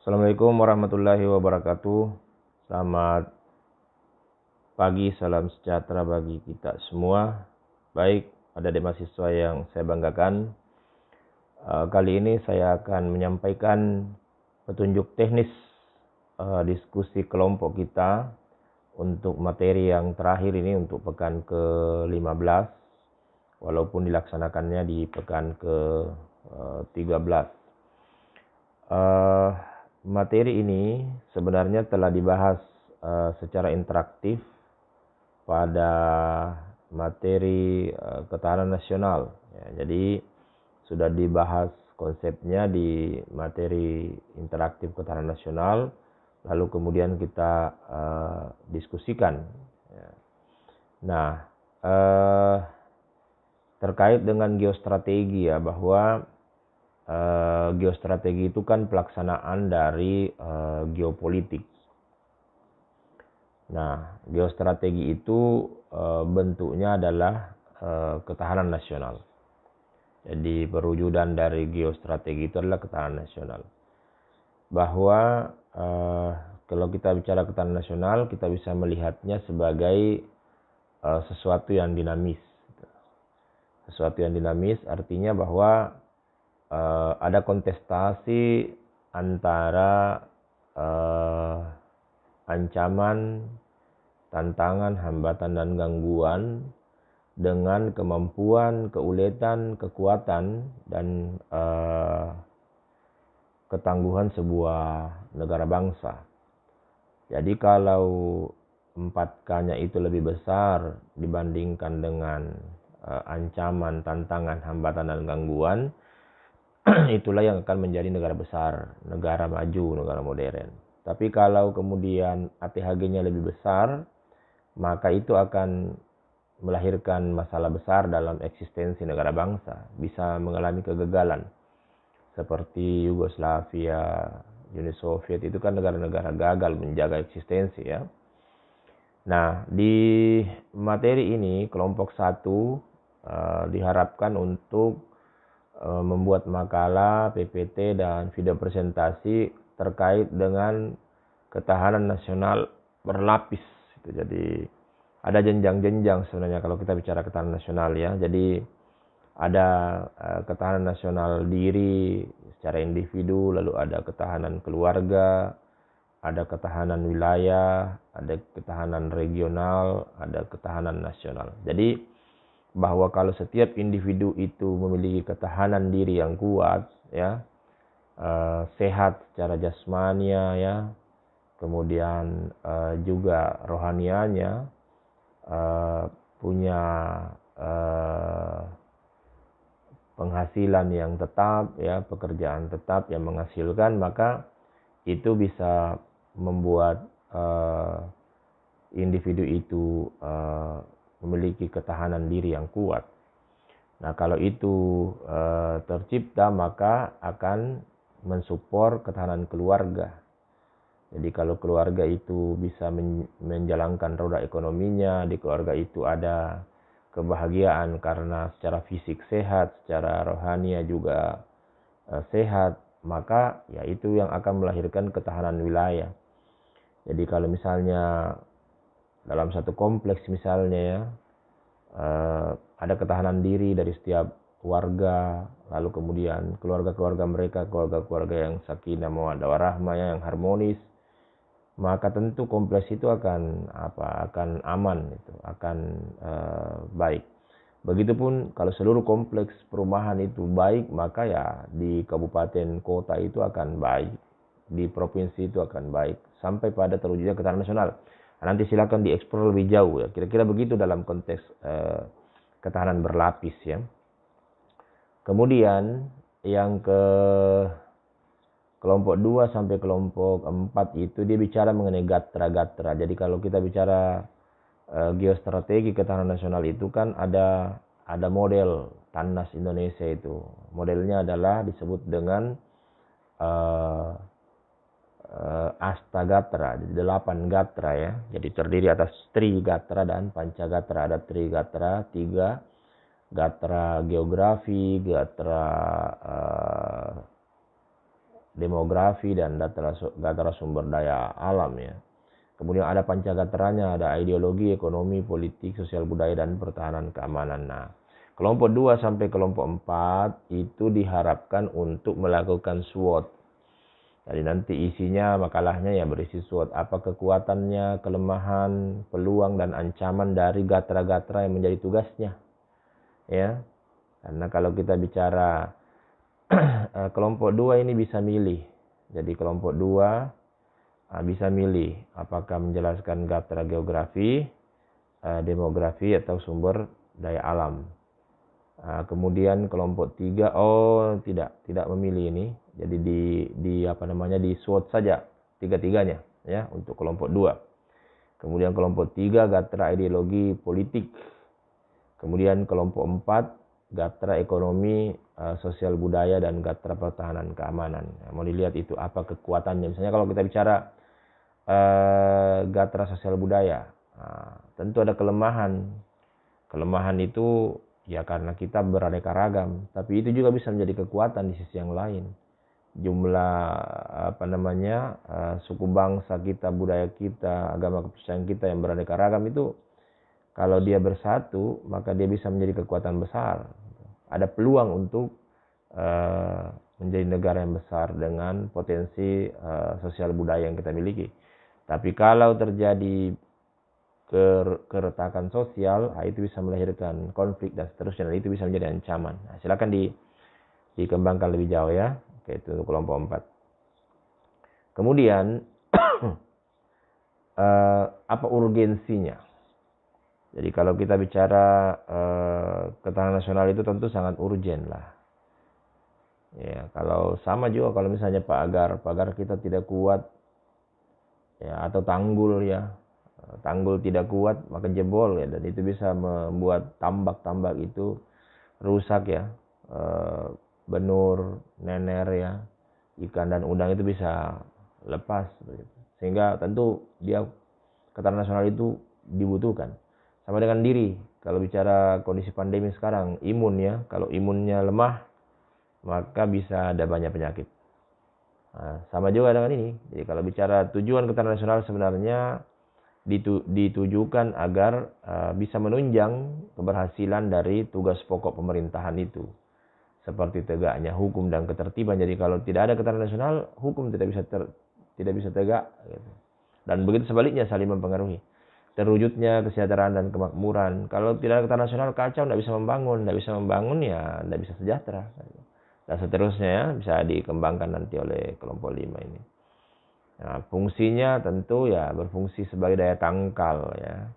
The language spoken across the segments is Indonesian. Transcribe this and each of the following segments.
Assalamualaikum warahmatullahi wabarakatuh. Selamat pagi, salam sejahtera bagi kita semua. Baik, adik mahasiswa yang saya banggakan. Kali ini saya akan menyampaikan petunjuk teknis diskusi kelompok kita untuk materi yang terakhir ini untuk pekan ke-15, walaupun dilaksanakannya di pekan ke-13. Materi ini sebenarnya telah dibahas secara interaktif pada materi ketahanan nasional. Ya, jadi sudah dibahas konsepnya di materi interaktif ketahanan nasional, lalu kemudian kita diskusikan. Ya. Nah, terkait dengan geostrategi ya, bahwa geostrategi itu kan pelaksanaan dari geopolitik. Nah, geostrategi itu bentuknya adalah ketahanan nasional. Jadi perwujudan dari geostrategi itu adalah ketahanan nasional. Bahwa kalau kita bicara ketahanan nasional, kita bisa melihatnya sebagai sesuatu yang dinamis. Sesuatu yang dinamis artinya bahwa ada kontestasi antara ancaman, tantangan, hambatan, dan gangguan dengan kemampuan, keuletan, kekuatan, dan ketangguhan sebuah negara bangsa. Jadi kalau 4K-nya itu lebih besar dibandingkan dengan ancaman, tantangan, hambatan, dan gangguan, itulah yang akan menjadi negara besar, negara maju, negara modern. Tapi kalau kemudian ATHG-nya lebih besar, maka itu akan melahirkan masalah besar dalam eksistensi negara bangsa, bisa mengalami kegagalan. Seperti Yugoslavia, Uni Soviet, itu kan negara-negara gagal menjaga eksistensi ya. Nah, di materi ini kelompok 1 diharapkan untuk membuat makalah, PPT, dan video presentasi terkait dengan ketahanan nasional berlapis. Jadi ada jenjang-jenjang sebenarnya kalau kita bicara ketahanan nasional ya. Jadi ada ketahanan nasional diri secara individu, lalu ada ketahanan keluarga, ada ketahanan wilayah, ada ketahanan regional, ada ketahanan nasional. Jadi bahwa kalau setiap individu itu memiliki ketahanan diri yang kuat ya, sehat secara jasmania ya, kemudian juga rohanianya, punya penghasilan yang tetap ya, pekerjaan tetap yang menghasilkan, maka itu bisa membuat individu itu memiliki ketahanan diri yang kuat. Nah, kalau itu tercipta, maka akan mensupport ketahanan keluarga. Jadi kalau keluarga itu bisa menjalankan roda ekonominya, di keluarga itu ada kebahagiaan karena secara fisik sehat, secara rohani juga sehat, maka ya itu yang akan melahirkan ketahanan wilayah. Jadi kalau misalnya dalam satu kompleks misalnya ya, ada ketahanan diri dari setiap warga, lalu kemudian keluarga-keluarga mereka, keluarga-keluarga yang sakinah mawaddah warahmah yang harmonis, maka tentu kompleks itu akan aman, itu akan baik. Begitupun kalau seluruh kompleks perumahan itu baik, maka ya di kabupaten kota itu akan baik, di provinsi itu akan baik, sampai pada terwujudnya ketahanan nasional. Nanti silakan dieksplor lebih jauh ya. Kira-kira begitu dalam konteks ketahanan berlapis ya. Kemudian yang ke kelompok 2 sampai kelompok 4 itu dia bicara mengenai gatra-gatra. Jadi kalau kita bicara geostrategi ketahanan nasional itu kan ada model TANNAS Indonesia itu. Modelnya adalah disebut dengan Astagatra, jadi 8 gatra ya. Jadi terdiri atas Trigatra dan Pancagatra. Ada Trigatra, 3 gatra geografi, gatra demografi dan data sumber daya alam ya. Kemudian ada pancagateranya, ada ideologi, ekonomi, politik, sosial budaya, dan pertahanan keamanan. Nah, kelompok 2 sampai kelompok 4 itu diharapkan untuk melakukan SWOT. Jadi nanti isinya makalahnya ya berisi SWOT. Apa kekuatannya, kelemahan, peluang, dan ancaman dari gatra-gatra yang menjadi tugasnya. Ya, karena kalau kita bicara kelompok 2 ini bisa milih. Jadi kelompok 2 bisa milih apakah menjelaskan gatra geografi, demografi, atau sumber daya alam. Kemudian kelompok 3 tidak memilih ini. Jadi di SWOT saja tiga-tiganya ya untuk kelompok 2. Kemudian kelompok 3 gatra ideologi politik. Kemudian kelompok 4 gatra ekonomi, sosial budaya, dan gatra pertahanan keamanan. Mau dilihat itu apa kekuatannya. Misalnya kalau kita bicara gatra sosial budaya, tentu ada kelemahan. Kelemahan itu ya karena kita beraneka ragam, tapi itu juga bisa menjadi kekuatan di sisi yang lain. Jumlah suku bangsa kita, budaya kita, agama kepercayaan kita yang beraneka ragam itu kalau dia bersatu, maka dia bisa menjadi kekuatan besar. Ada peluang untuk menjadi negara yang besar dengan potensi sosial budaya yang kita miliki. Tapi kalau terjadi keretakan sosial, itu bisa melahirkan konflik dan seterusnya, dan itu bisa menjadi ancaman. Nah, silakan dikembangkan lebih jauh ya. Oke, itu untuk kelompok 4. Kemudian apa urgensinya? Jadi kalau kita bicara ketahanan nasional itu tentu sangat urgen lah. Ya, kalau sama juga kalau misalnya pagar kita tidak kuat ya, atau tanggul tidak kuat maka jebol ya, dan itu bisa membuat tambak-tambak itu rusak ya, benur, nener ya, ikan dan udang itu bisa lepas sehingga tentu ketahanan nasional itu dibutuhkan. Sama dengan diri, kalau bicara kondisi pandemi sekarang, imun ya, kalau imunnya lemah maka bisa ada banyak penyakit. Nah, sama juga dengan ini. Jadi kalau bicara tujuan ketahanan nasional sebenarnya ditujukan agar bisa menunjang keberhasilan dari tugas pokok pemerintahan itu, seperti tegaknya hukum dan ketertiban. Jadi kalau tidak ada ketahanan nasional, hukum tidak bisa tegak gitu. Dan begitu sebaliknya saling mempengaruhi. Terwujudnya kesejahteraan dan kemakmuran. Kalau tidak ada ketahanan nasional, kacau, tidak bisa membangun ya tidak bisa sejahtera. Dan seterusnya ya, bisa dikembangkan nanti oleh kelompok 5 ini. Nah, fungsinya tentu ya berfungsi sebagai daya tangkal ya,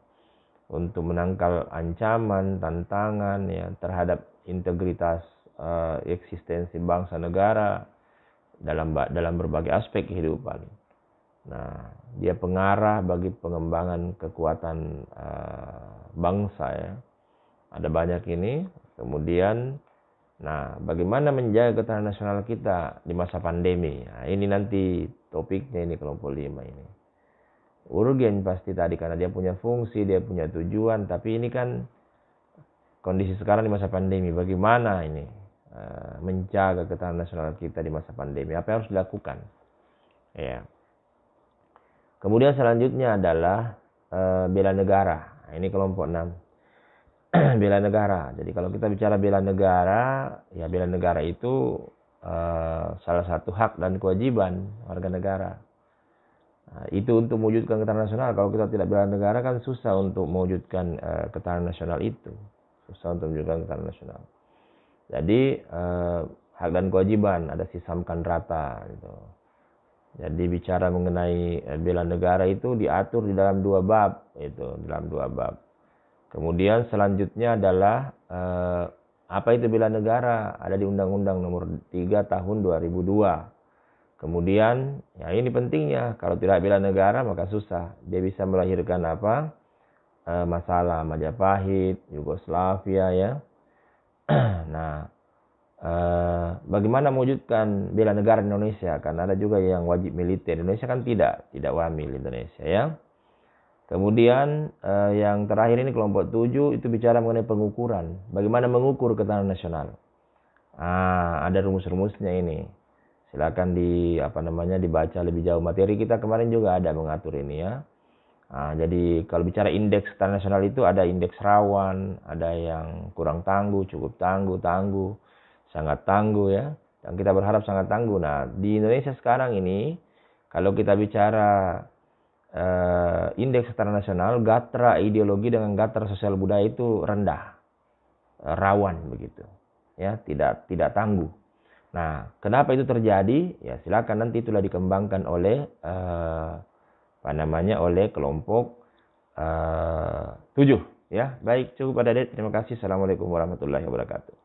untuk menangkal ancaman, tantangan ya terhadap integritas eksistensi bangsa negara dalam berbagai aspek kehidupan. Nah, dia pengarah bagi pengembangan kekuatan bangsa ya. Ada banyak ini. Kemudian, nah, bagaimana menjaga ketahanan nasional kita di masa pandemi? Nah, ini nanti topiknya ini kelompok 5 ini. Urgen pasti tadi karena dia punya fungsi, dia punya tujuan. Tapi ini kan kondisi sekarang di masa pandemi. Bagaimana ini menjaga ketahanan nasional kita di masa pandemi? Apa yang harus dilakukan? Ya. Kemudian selanjutnya adalah bela negara. Nah, ini kelompok 6. Bela negara. Jadi kalau kita bicara bela negara, ya bela negara itu salah satu hak dan kewajiban warga negara. Nah, itu untuk mewujudkan ketahanan nasional. Kalau kita tidak bela negara kan susah untuk mewujudkan ketahanan nasional itu. Susah untuk mewujudkan ketahanan nasional. Jadi hak dan kewajiban ada sisamkan rata gitu. Jadi bicara mengenai bela negara itu diatur di dalam 2 bab itu, dalam 2 bab. Kemudian selanjutnya adalah apa itu bela negara? Ada di Undang-Undang Nomor 3 Tahun 2002. Kemudian ya ini pentingnya, kalau tidak bela negara maka susah. Dia bisa melahirkan apa? Masalah Majapahit, Yugoslavia ya. Nah, bagaimana mewujudkan bela negara di Indonesia? Karena ada juga yang wajib militer. Indonesia kan tidak wamil Indonesia ya. Kemudian yang terakhir ini kelompok 7 itu bicara mengenai pengukuran. Bagaimana mengukur ketahanan nasional? Ada rumus-rumusnya ini. Silakan dibaca lebih jauh. Materi kita kemarin juga ada mengatur ini ya. Nah, jadi kalau bicara indeks standar nasional itu ada indeks rawan, ada yang kurang tangguh, cukup tangguh, tangguh, sangat tangguh ya. Dan kita berharap sangat tangguh. Nah, di Indonesia sekarang ini kalau kita bicara indeks standar nasional, gatra ideologi dengan gatra sosial budaya itu rendah, rawan begitu. Ya, tidak tangguh. Nah, kenapa itu terjadi? Ya, silakan nanti itulah dikembangkan oleh oleh kelompok 7 ya. Baik, cukup Pak Dadet. Terima kasih. Assalamualaikum warahmatullahi wabarakatuh.